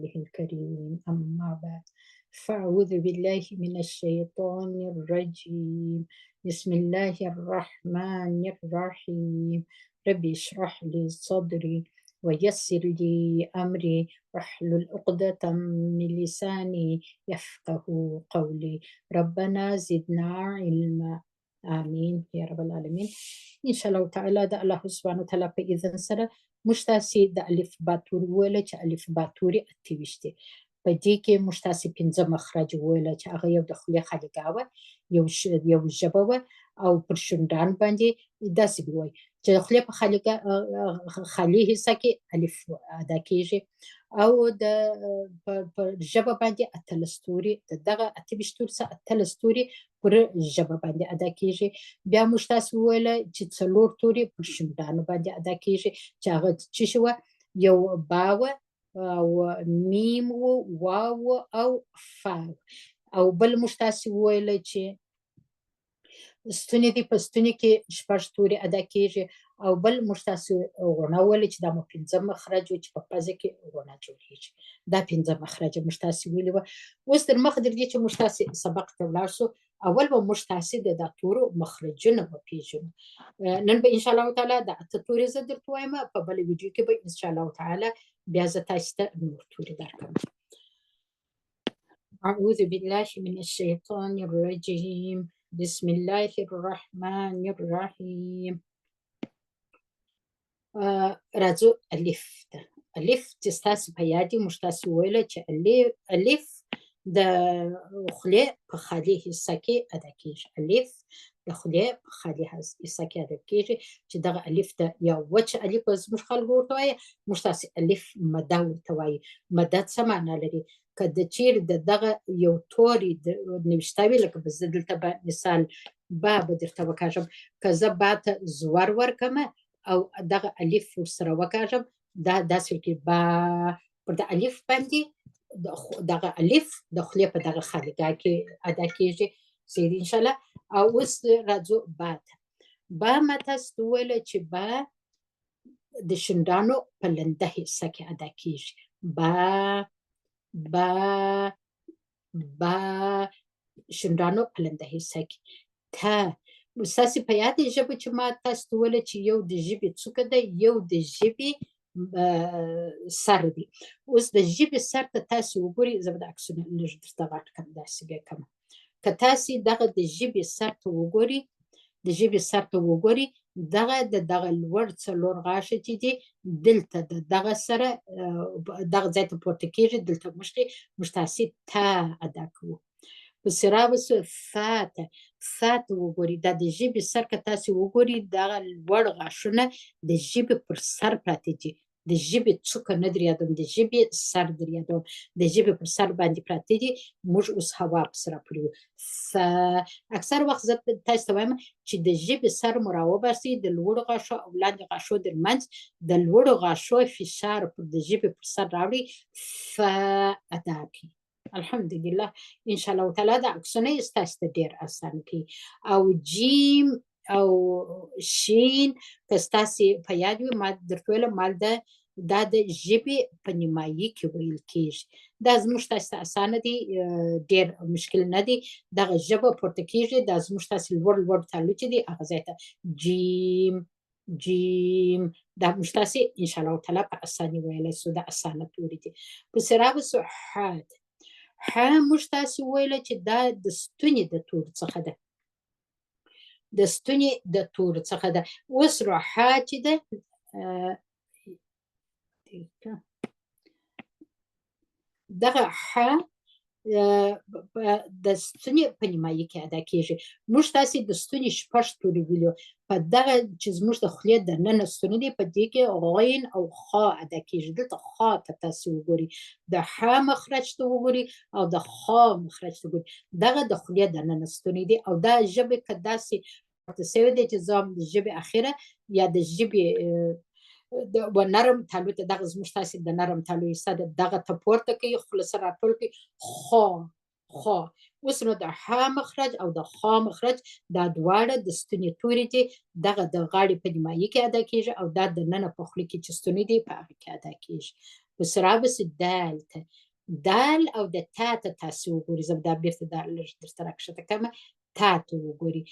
الكريم أما بعد فأعوذ بالله من الشيطان الرجيم بسم الله الرحمن الرحيم ربي اشرح لي صدري ويسر لي أمري واحلل عقدة من لساني يفقه قولي ربنا زدنا علما آمين يا رب العالمين إن شاء الله تعالى دا الله سبحانه وتعالى بإذن سره موږ تاسې د الف با توري وویله چې الف با توري اته ویشت دی په دې کې موږ تاسې پنځه مخرج وویله چې هغه یو د خولې خلیقه وه یو ژبه وه او پر شونډان باندې داسې به وایي چې د خولې په خالي حصه کې الف ادا کېږي او د په ژبه باندې اتلس توري د دغه اته ویشت توري څخه اتلس توري پر ژبه باندې ادا کېږي بیا موږ تاسې وویله چې څلور توري پر شونډانو باندې ادا کېږي چې هغه څه شي وه یو با وه او میم و واو او فا او بل موږ تاسې وویله چې ستوني دي په ستوني کې شپږ توري ادا کېږي او بل موږ تاسې غونه وویله چې دا مو پنځه مخرج و چې په پزه کې غونه جوړېږي دا پنځه مخرجه موږ تاسې ویلي وه اوس تر مخه تر دې چې موږ تاسې سبق ته ولاړ شو اول به موږ تاسې د دا تورو مخرجونه وپېژنو نن به انشاءالله تعالی د اته توري زه درته وایم په بله ویډیو کې به انشاءالله تعالی بیا زه تاسې ته نور توري درکړم اعوذ بالله من الشیطان الرجیم بسم الله الرحمن الرحیم راځو الف ته الف چې ستاسې په یاد وي موږ تاسې وویله چې الف د خولې په خالي حصه کې ادا کېږي الف د خولې په خالي حصه کې ادا کېږي چې دغه الف ته یا وچ الف زموږ خلکو ورته وایي موږ تاسې الف مده ورته وایي مده څه معنا لري که د چیرې د دغه یو توري نوشته وي لکه زه دلته به مثال با به درته وکاږم که زه با ته زور ورکړمه او دغه الف ورسره وکاږم دا داسې وکړي با پر د الف باندې دغه الف د خولې په دغه خالقه کې ادا کېږي سید انشاءالله او اوس راځو با ته با ما تاسو ته وویله چې با د شونډانو په لنده حصه کې ادا کېږي با شونډانو په لنده حصه کې ته ستاسې په یاد ژبه چې ما تاسو ته وویله چې یو د ژبې څوکه ده یو د ژبې سر دی اوس د ژبې سر ته تاسې وګورئ زه به د عکسونه لږ درته غټ کړم داسې بیا کړم که تاسې دغه د ژبې سر ته وګورئ دغه د دغه لوړ څلور غاښه چې دي دلته د دغه سره دغه ځای ته پورته کېږي دلته موږ تاسې تا ادا کوو پسې راوسو فا ته وګورئ دا د ژبې سر که تاسې وګورئ دغه لوړ غاښونه د ژبې پر سر پراته دي د ژبې څوکه نه در یادوم د ژبې سر در یادوم د ژبې پر سر باندې پراته دي موږ اوس هوا پسې راپورې وو اکثر وخت زه تاسو ته وایم چې د ژبې سر مو راوباسئ د لوړو غاښو او لاندې غاښو ترمنځ د لوړو غاښو فشار پر د ژبې پر سر راوړئ فا ادا کړئ الحمدلله انشاءالله تعالی دا عکسونه یې ستاسو ته ډېر اسانه کوي او جیم او شین که ستاسې په یاد وي ما درته ویله دا د ژبې په نیمایي کې ویل کېږي دا زموږ تاسې ته اسانه دی ډېر مشکل نه دی دغه ژبه پورته کېږي دا زموږ تاسې لوړ تالو چې دی هغه ځای ته جیم دا موږ تاسې انشاءالله تعالی په اساني ویلی سو دا اسانه توري دي پسې راوسو ح موږ تاسې وویله چې دا د ستوني د تورو څخه ده اوس ح چې ده دغه ح د ستوني په نیمایي کې ادا کېږي موږ تاسې د ستوني شپږ توري ویلو په دغه چې زموږ د خولې دننه ستوني دی په دې کې غین او خا ادا کېږي دلته خا ته تاسې وګورئ د ح مخرج ته وګورئ او د خا مخرج ته وګورئ دغه د خولې دننه ستوني دی او دا ژبې که داسې ورته سوی دی چې زه د ژبې اخره یا د ژبې و نرم تالو ته دغه زموږ تاسې د نرم تالو حصه ده دغه ته پورته کوي خوله سره راټول کوي خا اوس نو د ح مخرج او د خا مخرج دا دواړه د ستوني توري دي دغه د غاړې په نیمایي کې ادا کېږي او دا د ننه په خوله کې چې ستوني دی په هغه کې ادا کېږي پس رابطه دال ته دال او د تا ته تاسو وګورئ زه دا بیرته دا لږ درته راکښته کومه تا ته وګورئ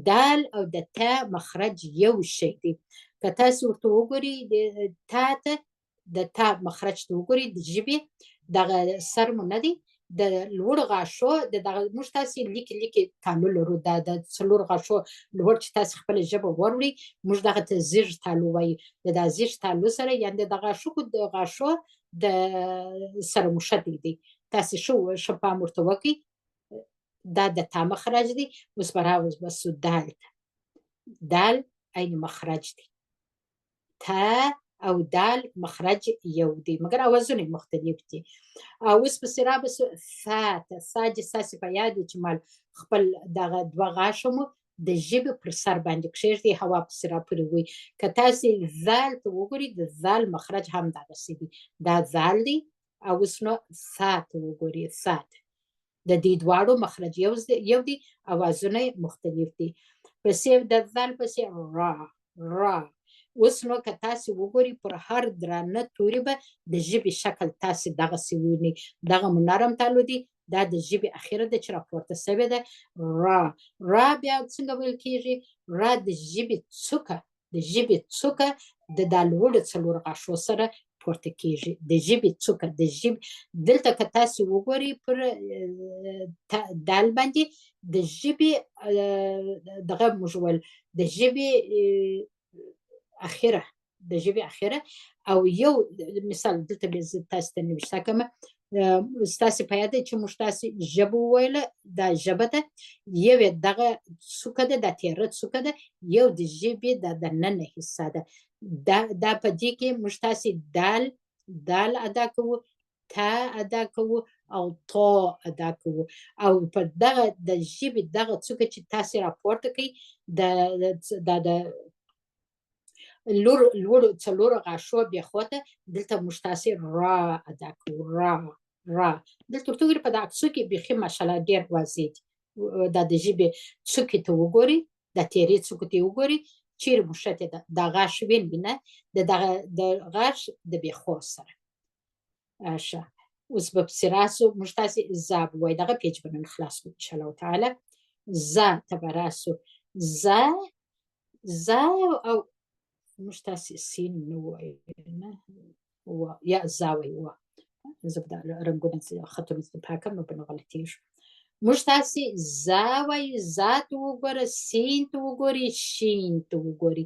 دال او د تا مخرج یو شی دی که تاسو ورته وګورئ د تا ته د تا مخرج ته وګورئ د ژبې دغه سر مو نه دی د لوړ غاښو دغه موږ تاسې لیکې تالو لرو دا د څلور غاښو لوړ چې تاسې خپله ژبه وروړئ موږ دغه ته زیږ تالو وایو د دا زیږ تالو سره یعنې د غاښو د سره موښتی دی تاسې ښه پام ورته وکړئ دا د تا مخرج دی اوس به راوباسو دال ته دال عین مخرج دی تا او دال مخرج یو دی مګر اوازونه مختلف دي اوس پسې راباسو ثا ته ثا چې ستاسې په یاد وي چې مال خپل دغه دوه غاښه مو د ژبې پر سر باندې کښېږدئ هوا پسې راپورې وي که تاسې ذال ته وګورئ د ذال مخرج هم دغسې دی دا ذال دی او اوس نو ثا ته وګورئ ثا ته د دې دواړو مخرج یو دی اوازونه مختلف دي پسې د ذال پسې را اوس نو که تاسې وګورئ پر هر درانه توري به د ژبې شکل تاسې دغسې ووینئ دغه مو نرم تالو دی دا د ژبې اخیره ده چې راپورته سوې ده را بیا څنګه ویل کېږي را د ژبې څوکه د دا لوړو څلور غاښو سره پورته کېږي د ژبې څوکه د ژبې دلته که تاسې وګورئ پر دال باندې د ژبې دغه موږ ویل د ژبې اخیره او یو مثال دلته به زه تاسو ته نوشته کومه ستاسې په یاد دی چې موږ تاسې ژبه وویله دا ژبه ده یو یې دغه څوکه ده دا تیره څوکه ده یو د ژبې دا دننه حصه ده دا په دې کې موږ تاسې دال ادا کوو تا ادا کوو او تا ادا کوو او په دغه د ژبې دغه څوکه چې تاسې راپورته کوئ د لوړو څلورو غاښو بیا خواته دلته موږ تاسې را ادا کوو را دلته ورته وګورئ په دغه څوکې بیخي ماشاءالله ډېر واضح دي دا د ژبې څوکې ته وګورئ د تیرې څوکې ته وګورئ چیرې موښتې ده دا غاښ وینئ نه د غاښ د بیخو سره ښه اوس به پسې راسو موږ تاسې زا به وایو دغه پیج به نن خلاص کړو انشاءالله تعالی زا ته به راسو زا او موږ تاسې سین نه وایو نه یا زا وایو زه به دا رنګونه خطونه ځینې پاکم نو به نه غلطېږو موږ تاسې زا وایو زا ته وګوره سین ته وګورئ شین ته وګورئ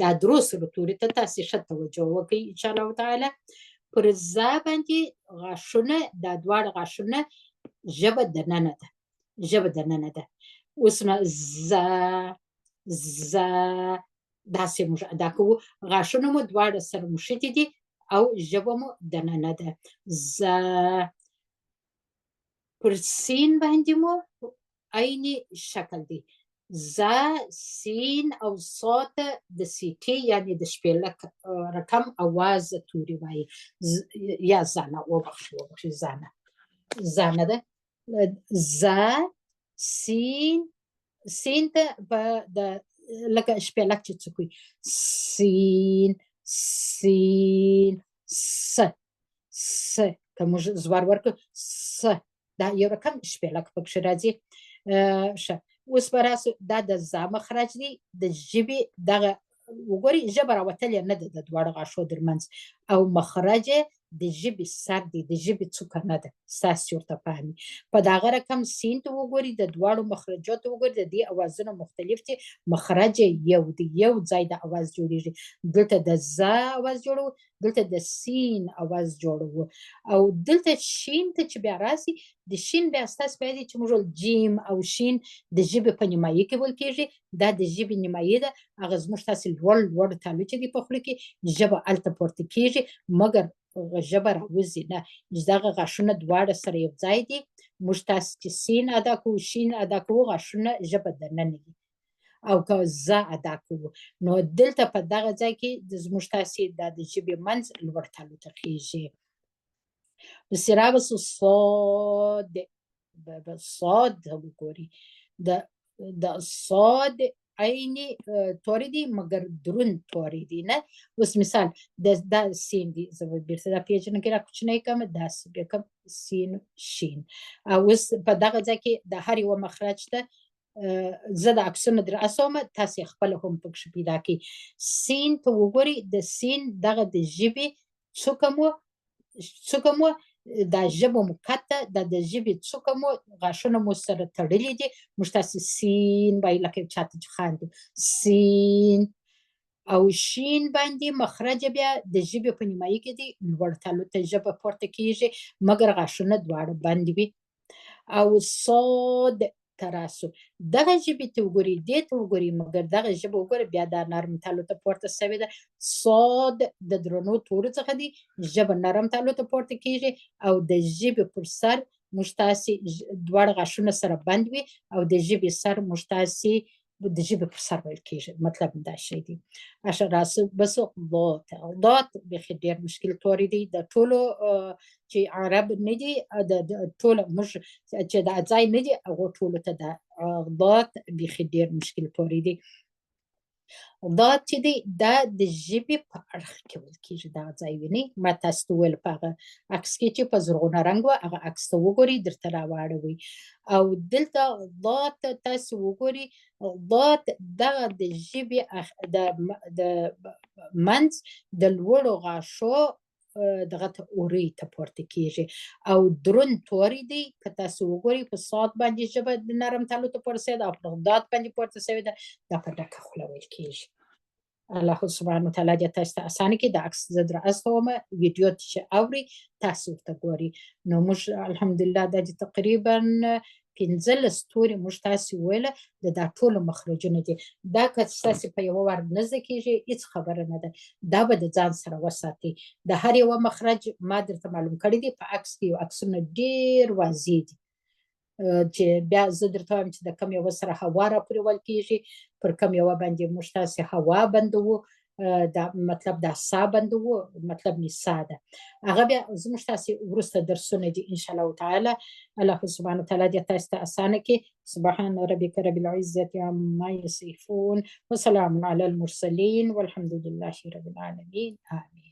دا درو سره توري ته تاسې ښه توجه وکړئ انشاءالله تعالی پر زا باندې غاښونه دا دواړه غاښونه ژبه دننه ده اوس نو زا داسې موږ ادا کوو غاښونه مو دواړه سره موښتي دي او ژبه مو دننه ده زا پر سین باندې مو عین شکل دی زا سین او صاد د سیټي یعنی د شپېلک رقم اواز توري وایي یا زانه وبخښئ زانه ده زا سین ته په د لکه شپېلک چې څوک وي سین س که موږ زوار ورکړو س دا یو رقم شپېلک پکښې راځي ښه اوس به راسو دا د زا مخرج دی د ژبې دغه وګورئ ژبه راوتلې نه ده د دواړو غاښو ترمنځ او مخرج د ژبې سر دی د ژبې څوکه نه ده ستاسې ورته پام وي په دغه رقم سین ته وګورئ د دواړو مخرجاتو وګورئ د دې اوازونه مختلف دي مخرج یو دی یو ځای د اواز جوړیږي دلته د زا اواز جوړوو دلته د سین اواز جوړوو او دلته شین ته چې بیا راسي د شین بیا ستاسې په یاد وي چې موږ جیم او شین د ژبې په نیمایي کې ویل کېږي دا د ژبې نیمایي ده هغه زموږ تاسې لوړ تالو چې دی په خوله کې ژبه هلته پورته کېږي مګر ژبه راوځي نه دغه غاښونه دواړه سره یو ځای دي موږ تاسې چې سین ادا کوو شین ادا کوو غاښونه ژبه دننه دي او که زه ادا کوو نو دلته په دغه ځای کې زموږ تاسې دا د ژبې منځ لوړ تالو ته خېږي پسې راباسو صاد ته وګورئ د صاد عیني توري دي مګر دروند توري دي نه. اوس مثال دا سین دي، زه به بیرته دا پیجونه کې را کوچنی کړم، داسې بیا کوم سین شین. او اوس په دغه ځای کې د هر یوه مخرج ته زه د عکسونه در اچوم، تاسې خپله هم پکښې پیدا کړئ. سین ته وګورئ، د سین دغه د ژبې څوکه مو دا ژبه مو قط ده، دا د ژبې څوکه مو غاښونه مو سره تړلي دي، موږ تاسې سین وایو لکه چاته چې خاندو سین. او شین باندې مخرج بیا د ژبې په نیمایي کې دی، لوړ تالو ته ژبه پورته کیږي مګر غاښونه دواړه بند وي. او صاد ته راسو، دغه ژبې ته وګورئ، دې ته وګورئ، مګر دغه ژبه وګورئ بیا دا نرم تالو ته پورته سوې ده. صاد د درنو تورو څخه دی، ژبه نرم تالو ته پورته کیږي او د ژبې پر سر موږ تاسې دواړه غاښونه سره بند وي او د ژبې سر موږ تاسې د ژبې پر سر ویل کیږي، مطلب دا شی دی. اشه راسو بسو ضاد. ضاد بیخي ډېر مشکل توري دی، د ټولو چې عرب نه دي، د ټولو موږ چې دا ځای نه دي هغو ټولو ته دا ضاد بیخي ډېر مشکل توري دی. ضاد چې دی دا د ژبې په اړخ کې ویل کیږي، دغه ځای وینئ، ما تاسو ته وویل په هغه عکس کې چې په زرغونه رنګ وه، هغه عکس ته وګورئ درته راواړوئ. او دلته ضاد ته تاسو وګورئ، ضاد دغه د ژبې د منځ د لوړو غاښو دغه ته اورۍ ته پورته کیږي او دروند توری دی. که تاسو وګورئ په صاد باندې ژبه د نرم تالو ته پورته سوې ده او په ضاد باندې پورته سوې ده، دا په ډکه خوله ویل کیږي. الله سبحانه وتعالی دې تاسو ته اسانه کړي. د عکس زه در استوم، ویډیو چې اورئ تاسو ورته ګورئ. نو موږ الحمدلله دا چې تقریبا 15 توري موږ تاسې وویله دا ټولو مخرجونه دي. دا که ستاسې په یوه وار نه زده کېږي هېڅ خبره نه ده، دا به د ځان سره وساتئ. د هر یوه مخرج ما درته معلوم کړی دی په عکس کې، عکسونه ډېر واضح دي چې بیا زه درته وایم چې د کوم یوه سره هوا راپورې ویل کېږي، پر کوم یوه باندې موږ تاسې هوا بندوو، دا مطلب دا سا بندوو، مطلب مې سا ده. هغه بیا زموږ تاسې وروسته درسونه دي انشاءالله تعالی. الله سبحانه وتعالی دې تاسو ته اسانه کړي. سبحان ربک رب العزة عما یصفون وسلام علی المرسلین والحمد لله رب العالمین. آمین.